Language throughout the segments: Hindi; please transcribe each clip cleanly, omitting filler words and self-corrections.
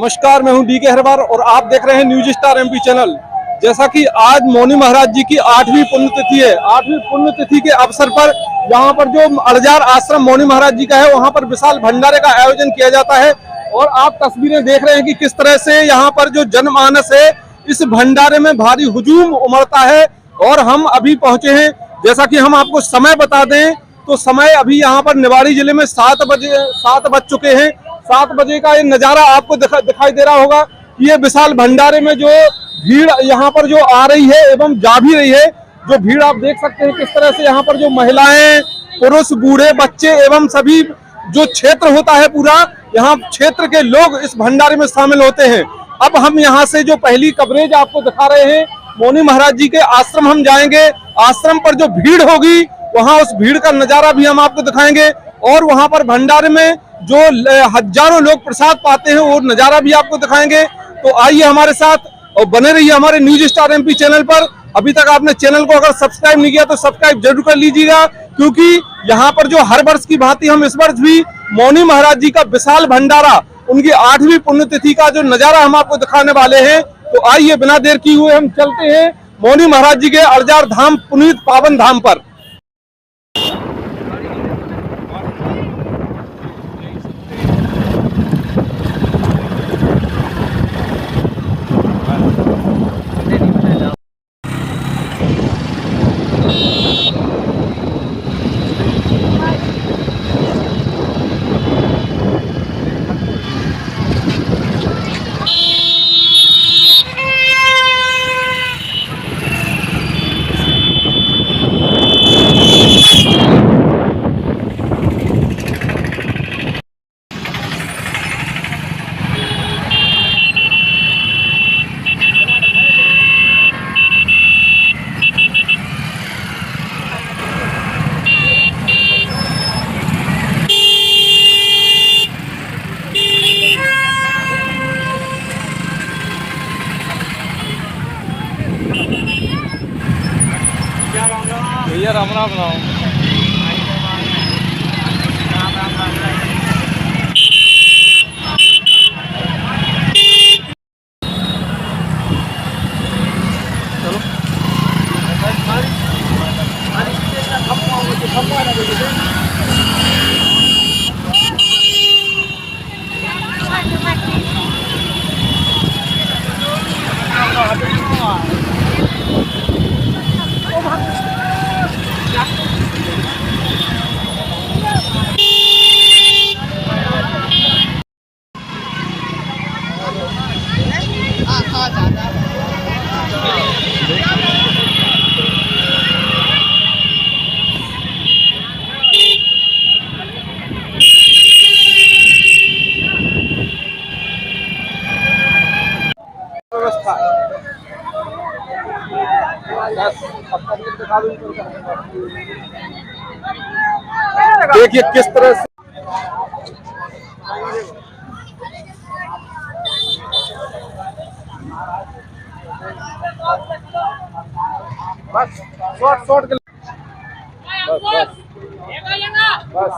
नमस्कार, मैं हूं डी के हरवार और आप देख रहे हैं न्यूज स्टार एमपी चैनल। जैसा कि आज मौनी महाराज जी की 8वीं पुण्यतिथि है। 8वीं पुण्यतिथि के अवसर पर यहाँ पर जो अड़जार आश्रम मौनी महाराज जी का है, वहाँ पर विशाल भंडारे का आयोजन किया जाता है। और आप तस्वीरें देख रहे हैं कि किस तरह से यहाँ पर जो जनमानस है इस भंडारे में भारी हुजूम उमड़ता है। और हम अभी पहुंचे हैं, जैसा कि हम आपको समय बता दें तो समय अभी यहाँ पर निवाड़ी जिले में 7 बज चुके हैं। 7 बजे का ये नजारा आपको दिखाई दे रहा होगा। ये विशाल भंडारे में जो भीड़ यहाँ पर जो आ रही है एवं जा भी रही है, जो भीड़ आप देख सकते हैं किस तरह से यहाँ पर जो महिलाएं, पुरुष, बूढ़े, बच्चे एवं सभी जो क्षेत्र होता है पूरा, यहाँ क्षेत्र के लोग इस भंडारे में शामिल होते हैं। अब हम यहाँ से जो पहली कवरेज आपको दिखा रहे हैं, मौनी महाराज जी के आश्रम हम जाएंगे। आश्रम पर जो भीड़ होगी वहाँ उस भीड़ का नजारा भी हम आपको दिखाएंगे। और वहाँ पर भंडारे में जो हजारों लोग प्रसाद पाते हैं वो नजारा भी आपको दिखाएंगे। तो आइए हमारे साथ और बने रहिए हमारे न्यूज स्टार एमपी चैनल पर। अभी तक आपने चैनल को अगर सब्सक्राइब नहीं किया तो सब्सक्राइब जरूर कर लीजिएगा, क्योंकि यहाँ पर जो हर वर्ष की भांति हम इस वर्ष भी मौनी महाराज जी का विशाल भंडारा, उनकी 8वीं पुण्यतिथि का जो नजारा हम आपको दिखाने वाले हैं। तो आइए बिना देर किए हुए हम चलते हैं मौनी महाराज जी के अड़जार धाम, पुनीत पावन धाम पर। भैया राम राम बनाओ। देखिए किस तरह से बस शॉर्ट के बस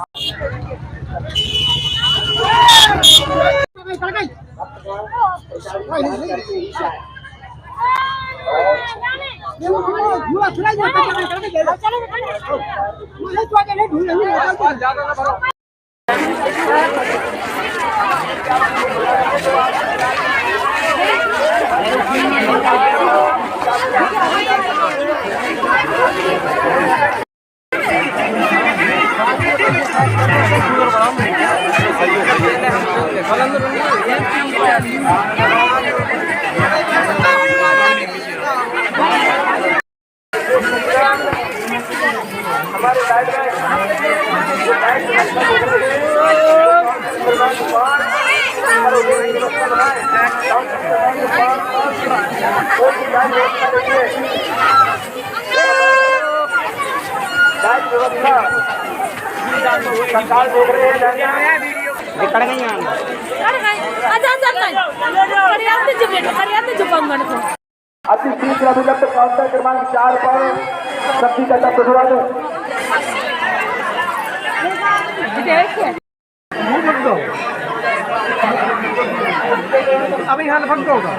सरकार देख रहे हैं ఇక్కడ గయ్యా अति शीघ्र अभिलप्त काउंटर क्रमांक 4 पर सब्जी का टुकड़ा दो। अभी यहाँ लफंग होगा।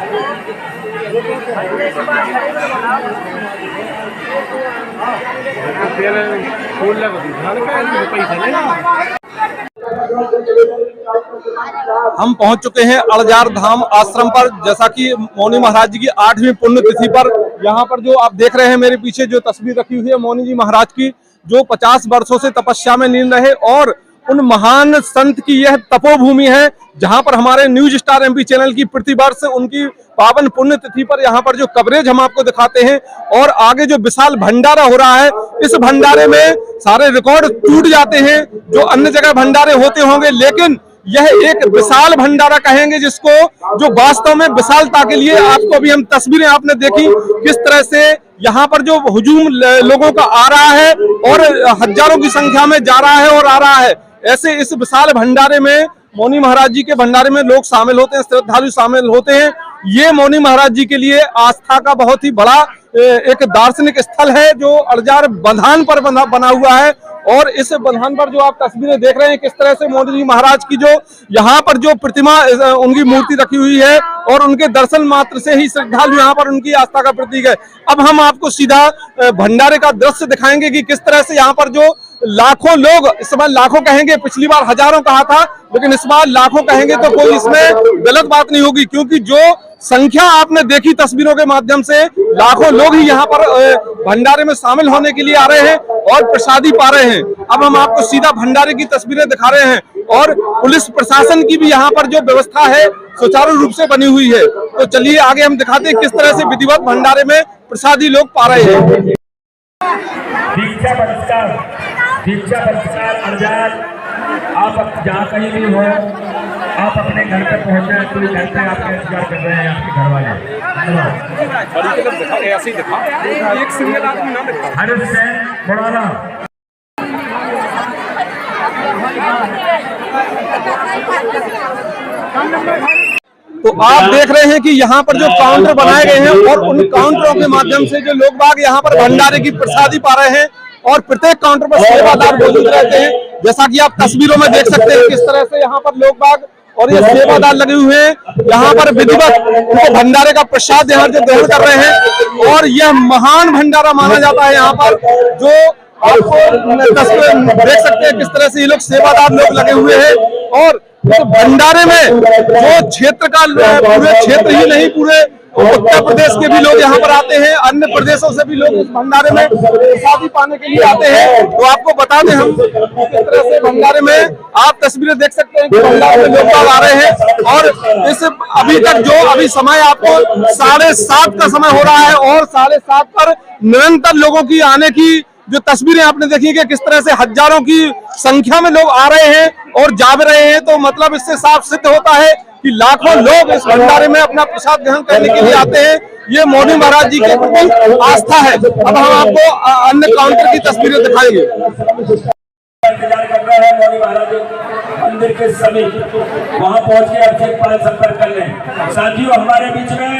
हम पहुंच चुके हैं अड़जार धाम आश्रम पर। जैसा कि मौनी महाराज जी की 8वीं पुण्यतिथि पर यहाँ पर जो आप देख रहे हैं मेरे पीछे जो तस्वीर रखी हुई है मौनी जी महाराज की, जो 50 वर्षों से तपस्या में लीन रहे और उन महान संत की यह तपोभूमि है जहां पर हमारे न्यूज स्टार एमपी चैनल की प्रतिवर्ष उनकी पावन पुण्यतिथि पर यहाँ पर जो कवरेज हम आपको दिखाते हैं। और आगे जो विशाल भंडारा हो रहा है, इस भंडारे में सारे रिकॉर्ड टूट जाते हैं जो अन्य जगह भंडारे होते होंगे, लेकिन यह एक विशाल भंडारा कहेंगे जिसको, जो वास्तव में विशालता के लिए आपको अभी हम तस्वीरें आपने देखी किस तरह से यहाँ पर जो हुजूम लोगों का आ रहा है और हजारों की संख्या में जा रहा है और आ रहा है। ऐसे इस विशाल भंडारे में, मौनी महाराज जी के भंडारे में लोग शामिल होते हैं, श्रद्धालु शामिल होते हैं। ये मौनी महाराज जी के लिए आस्था का बहुत ही बड़ा एक दार्शनिक स्थल है जो अड़जार बंधान पर बना हुआ है। और इस बंधान पर जो आप तस्वीरें देख रहे हैं किस तरह से मौनी जी महाराज की जो यहाँ पर जो प्रतिमा, उनकी मूर्ति रखी हुई है और उनके दर्शन मात्र से ही श्रद्धालु यहाँ पर उनकी आस्था का प्रतीक है। अब हम आपको सीधा भंडारे का दृश्य दिखाएंगे कि किस तरह से यहाँ पर जो लाखों लोग, इस बार लाखों कहेंगे, पिछली बार हजारों कहा था, लेकिन इस बार लाखों कहेंगे तो कोई इसमें गलत बात नहीं होगी, क्योंकि जो संख्या आपने देखी तस्वीरों के माध्यम से, लाखों लोग ही यहाँ पर भंडारे में शामिल होने के लिए आ रहे हैं और प्रसादी पा रहे हैं। अब हम आपको सीधा भंडारे की तस्वीरें दिखा रहे हैं और पुलिस प्रशासन की भी यहाँ पर जो व्यवस्था है सुचारू रूप से बनी हुई है। तो चलिए आगे हम दिखाते हैं किस तरह से विधिवत भंडारे में प्रसादी लोग पा रहे हैं। दीक्षा बहिष्कार अड़जार, आप जहाँ कहीं भी हो, आप अपने घर पे पहुँचे, पूरी घर पे आपका इंतजार कर रहे हैं आपके घर वाले। हरीश सेन मुड़ाना। तो आप देख रहे हैं कि यहाँ पर जो काउंटर बनाए गए हैं और उन काउंटरों के माध्यम से जो लोग बाग यहाँ पर भंडारे की प्रसादी पा रहे हैं और प्रत्येक काउंटर पर सेवादार मौजूद रहते हैं। जैसा कि आप तस्वीरों में देख सकते हैं किस तरह से यहाँ पर लोग बाग और ये सेवादार लगे हुए हैं, यहाँ पर विधिवत भंडारे का प्रसाद यहाँ जो ग्रहण कर रहे हैं। और यह महान भंडारा माना जाता है यहाँ पर, जो आपको तस्वीर देख सकते हैं किस तरह से ये लोग सेवादार लोग लगे हुए हैं। और तो भंडारे में जो क्षेत्र का, पूरे क्षेत्र ही नहीं, पूरे उत्तर प्रदेश के भी लोग यहाँ पर आते हैं, अन्य प्रदेशों से भी लोग इस भंडारे में प्रसादी पाने के लिए आते हैं। तो आपको बता दें हम किस तरह से भंडारे में आप तस्वीरें देख सकते हैं कि भंडारे में लोग आ रहे हैं। और इस अभी तक जो अभी समय आपको 7:30 का समय हो रहा है और 7:30 पर निरंतर लोगों की आने की जो तस्वीरें आपने देखी कि किस तरह से हजारों की संख्या में लोग आ रहे हैं और जा भी रहे हैं। तो मतलब इससे साफ सिद्ध होता है कि लाखों लोग इस भंडारे में अपना प्रसाद ग्रहण करने के लिए आते हैं। ये मौनी महाराज जी के प्रति आस्था है। अब हम आपको अन्य काउंटर की तस्वीरें दिखाएंगे। इंतजार कर रहे हैं मौनी महाराज मंदिर के समीप, वहां पहुंच के अब चेक पाल संपर्क कर लें। साथियों, हमारे बीच में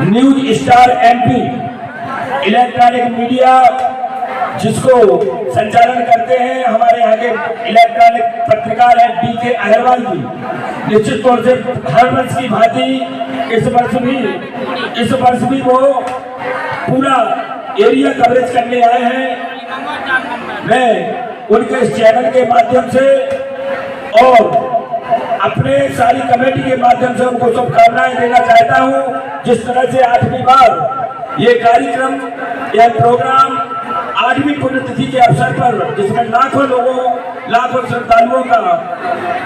news star MP electronic media जिसको संचालन करते हैं हमारे यहाँ के इलेक्ट्रॉनिक पत्रकार है DK अग्रवाल जी। निश्चित तौर से हर वर्ष की भांति इस वर्ष भी वो पूरा एरिया कवरेज करने आए हैं। मैं उनके इस चैनल के माध्यम से और अपने सारी कमेटी के माध्यम से उनको शुभकामनाएं देना चाहता हूं। जिस तरह से 8वीं बार ये कार्यक्रम, यह प्रोग्राम 8वीं पुण्यतिथि के अवसर पर, जिसमें लाखों श्रद्धालुओं का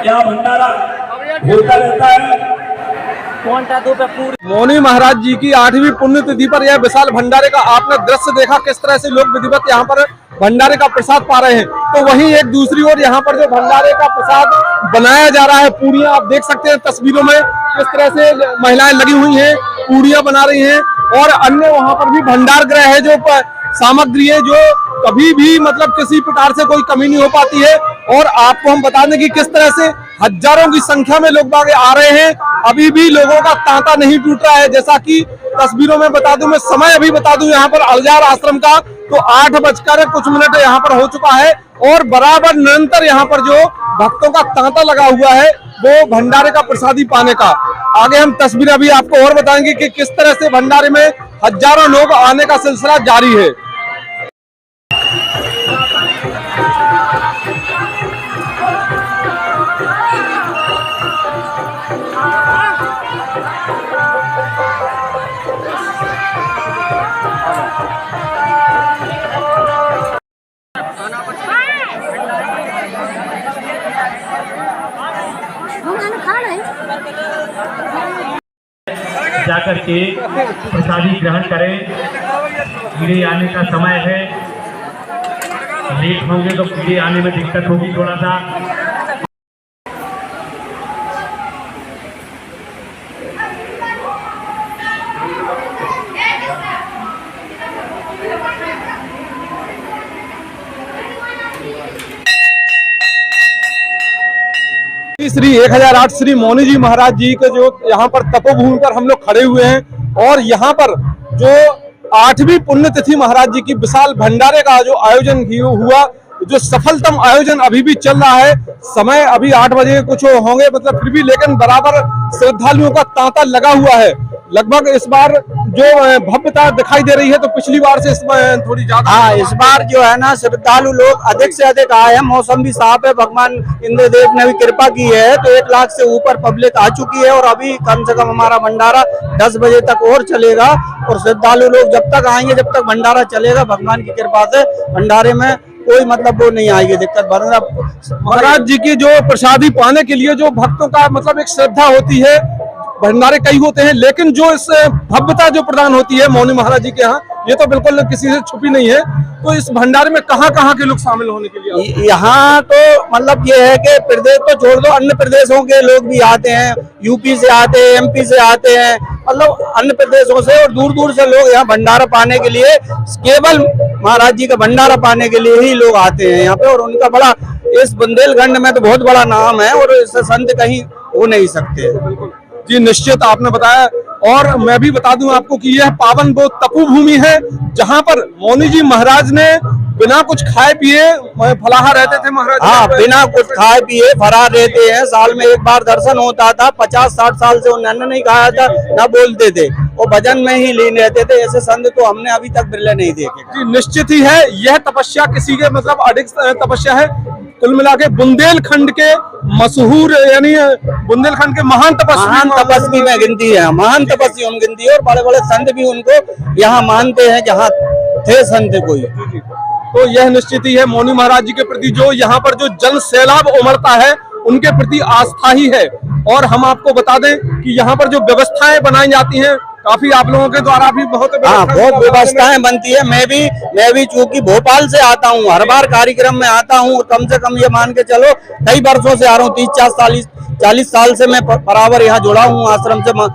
यहाँ भंडारा होता रहता है। मौनी महाराज जी की 8वीं पुण्यतिथि पर यह विशाल भंडारे का आपने दृश्य देखा, किस तरह से लोग विधिवत यहाँ पर भंडारे का प्रसाद पा रहे हैं। तो वहीं एक दूसरी ओर यहाँ पर जो भंडारे का प्रसाद बनाया जा रहा है, पूड़ियां आप देख सकते हैं तस्वीरों में किस तरह से महिलाएं लगी हुई हैं, पूड़ियां बना रही हैं। और अन्य वहाँ पर भी भंडार गृह है, जो सामग्री है जो कभी भी मतलब किसी प्रकार से कोई कमी नहीं हो पाती है। और आपको हम बता दें कि किस तरह से हजारों की संख्या में लोग बाग आ रहे हैं। अभी भी लोगों का तांता नहीं टूट रहा है। जैसा कि तस्वीरों में बता दूं, मैं समय अभी बता दूं यहाँ पर अल्जार आश्रम का, तो 8:कुछ यहाँ पर हो चुका है और बराबर निरंतर यहाँ पर जो भक्तों का तांता लगा हुआ है वो भंडारे का प्रसादी पाने का। आगे हम तस्वीरें अभी आपको और बताएंगे कि किस तरह से भंडारे में हजारों लोग आने का सिलसिला जारी है। जाकर के प्रसादी ग्रहण करें। कीड़े आने का समय है, लेट होंगे तो कीड़े आने में दिक्कत होगी थोड़ा सा। श्री 1008 श्री मौनी जी महाराज जी के जो यहाँ पर तपोभूमि पर हम लोग खड़े हुए हैं और यहाँ पर जो 8वीं पुण्यतिथि महाराज जी की विशाल भंडारे का जो आयोजन हुआ, जो सफलतम आयोजन अभी भी चल रहा है। समय अभी 8 बजे कुछ होंगे, मतलब फिर भी लेकिन बराबर श्रद्धालुओं का तांता लगा हुआ है। लगभग इस बार जो भव्यता दिखाई दे रही है तो पिछली बार से इसमें थोड़ी ज्यादा। हाँ, इस बार जो है ना श्रद्धालु लोग अधिक से अधिक आए हैं। मौसम भी साफ है, भगवान इंद्रदेव ने भी कृपा की है, तो 1 लाख से ऊपर पब्लिक आ चुकी है और अभी कम से कम हमारा भंडारा 10 बजे तक और चलेगा। और श्रद्धालु लोग जब तक आएंगे, जब तक भंडारा चलेगा, भगवान की कृपा से भंडारे में कोई मतलब वो नहीं आएगी दिक्कत। महाराज जी की जो प्रसादी पाने के लिए जो भक्तों का मतलब एक श्रद्धा होती है, भंडारे कई होते हैं, लेकिन जो इस भव्यता जो प्रदान होती है मौनी महाराज जी के यहाँ, ये तो बिल्कुल किसी से छुपी नहीं है। तो इस भंडारे में कहाँ के लोग शामिल होने के लिए? यहाँ तो मतलब ये है कि प्रदेश तो छोड़ दो, अन्य प्रदेशों के लोग भी आते हैं, यूपी से आते हैं, एमपी से आते हैं, मतलब अन्य प्रदेशों से और दूर दूर से लोग यहाँ भंडारा पाने के लिए, केवल महाराज जी का भंडारा पाने के लिए ही लोग आते हैं यहाँ पे। और उनका बड़ा इस बुंदेलखंड में तो बहुत बड़ा नाम है और इससे संत कहीं हो नहीं सकते। जी निश्चित, आपने बताया। और मैं भी बता दूं आपको कि यह पावन वो तपोभूमि है जहां पर मौनी जी महाराज ने बिना कुछ खाए पिए फलाहार रहते थे महाराज। हाँ, बिना कुछ खाए पिए फरार रहते हैं। साल में एक बार दर्शन होता था। 50-60 साल से उन्होंने नहीं खाया था, ना बोलते थे, वो भजन में ही लीन रहते थे। ऐसे संत तो हमने अभी तक बिरले नहीं देखे। जी निश्चित ही है, यह तपस्या किसी के मतलब अधिक तपस्या है। कुल मिला के बुंदेलखंड के मशहूर यानी बुंदेलखंड के महान तपस्वी में गिनती है, महान तपस्वी में गिनती है। और बड़े बड़े संत भी उनको यहाँ मानते हैं जहाँ थे संत कोई। तो यह निश्चित ही है, मौनी महाराज जी के प्रति जो यहाँ पर जो जन सैलाब उमड़ता है उनके प्रति आस्था ही है। और हम आपको बता दें कि यहाँ पर जो व्यवस्थाएं बनाई जाती हैं, काफी आप लोगों के द्वारा भी बहुत व्यवस्थाएं बनती है। मैं भी चूंकि भोपाल से आता हूँ, हर बार कार्यक्रम में आता हूँ। कम से कम ये मान के चलो कई वर्षों से आ रहा हूँ, 30-40 साल से मैं बराबर यहाँ जुड़ा हूँ आश्रम से।